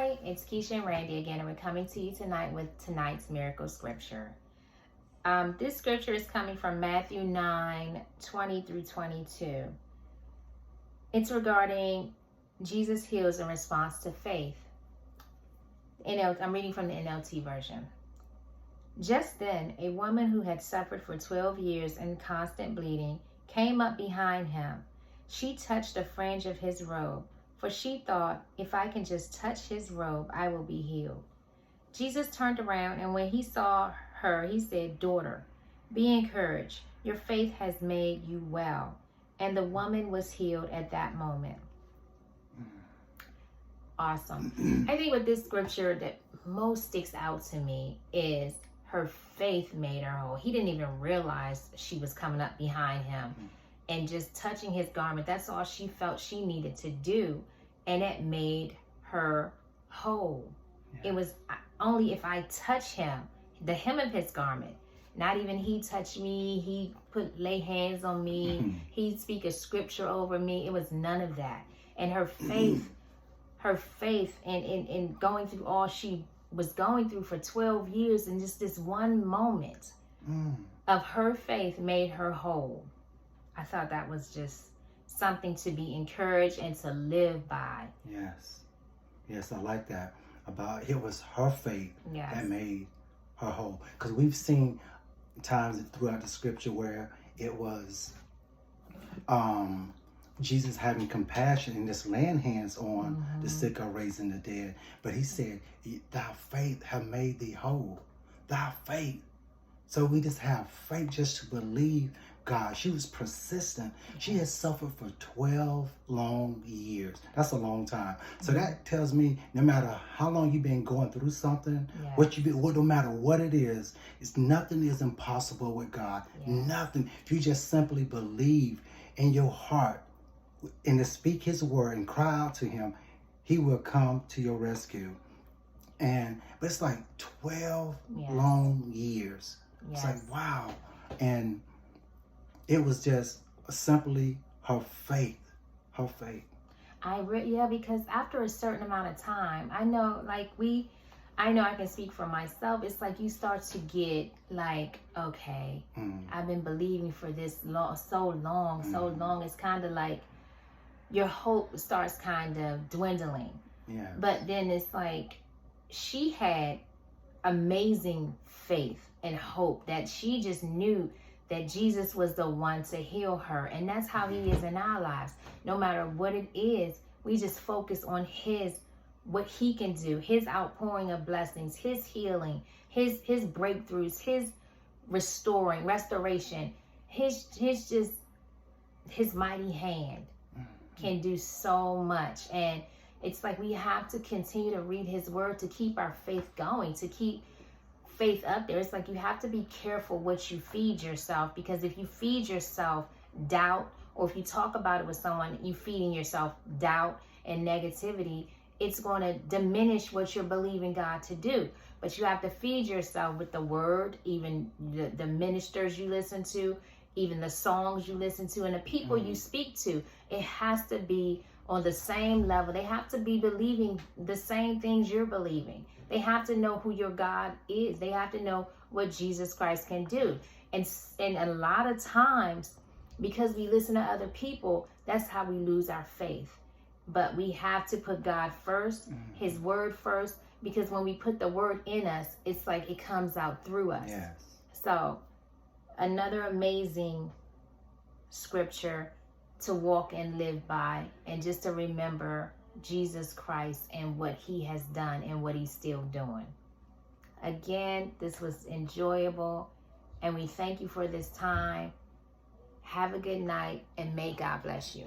Hi, it's Keisha and Randy again, and we're coming to you tonight with tonight's miracle scripture. This scripture is coming from Matthew 9:20 through 22. It's regarding Jesus heals in response to faith. I'm reading from the NLT version. Just then, a woman who had suffered for 12 years in constant bleeding came up behind him. She touched the fringe of his robe, for she thought, if I can just touch his robe, I will be healed. Jesus turned around, and when he saw her, he said, "Daughter, be encouraged. Your faith has made you well." And the woman was healed at that moment. Awesome. I think with this scripture that most sticks out to me is her faith made her whole. He didn't even realize she was coming up behind him. And just touching his garment, that's all she felt she needed to do. And it made her whole. Yeah. It was only if I touch him, the hem of his garment. Not even he touched me, he lay hands on me, he'd speak a scripture over me. It was none of that. And her faith, in going through all she was going through for 12 years, and just this one moment of her faith made her whole. I thought that was just something to be encouraged and to live by. Yes, I like that. It was her faith that made her whole. Because we've seen times throughout the scripture where it was Jesus having compassion and just laying hands on the sick or raising the dead. But he said, "Thy faith have made thee whole." Thy faith. So we just have faith just to believe God. She was persistent. She had suffered for 12 long years. That's a long time. So that tells me no matter how long you've been going through something, no matter what it is, nothing is impossible with God. Nothing. If you just simply believe in your heart and to speak his word and cry out to him, he will come to your rescue. But it's like 12 long years. It's like, wow. And it was just simply her faith. Her faith. Because after a certain amount of time, I know I can speak for myself. It's like you start to get like, okay, I've been believing for this so long. It's kind of like your hope starts kind of dwindling. Yeah. But then it's like she had amazing faith and hope that she just knew that Jesus was the one to heal her. And that's how he is in our lives. No matter what it is, we just focus on what he can do, his outpouring of blessings, his healing, his breakthroughs, his restoration, his mighty hand can do so much. And it's like we have to continue to read his word to keep our faith going, to keep faith up there. It's like you have to be careful what you feed yourself, because if you feed yourself doubt, or if you talk about it with someone, you feeding yourself doubt and negativity, it's going to diminish what you're believing God to do. But you have to feed yourself with the word, even the ministers you listen to, even the songs you listen to, and the people you speak to. It has to be on the same level. They have to be believing the same things you're believing. They have to know who your God is. They have to know what Jesus Christ can do. And a lot of times, because we listen to other people, that's how we lose our faith. But we have to put God first, his word first, because when we put the word in us, it's like it comes out through us. Yes. So another amazing scripture to walk and live by, and just to remember Jesus Christ and what he has done and what he's still doing. Again, this was enjoyable, and we thank you for this time. Have a good night, and may God bless you.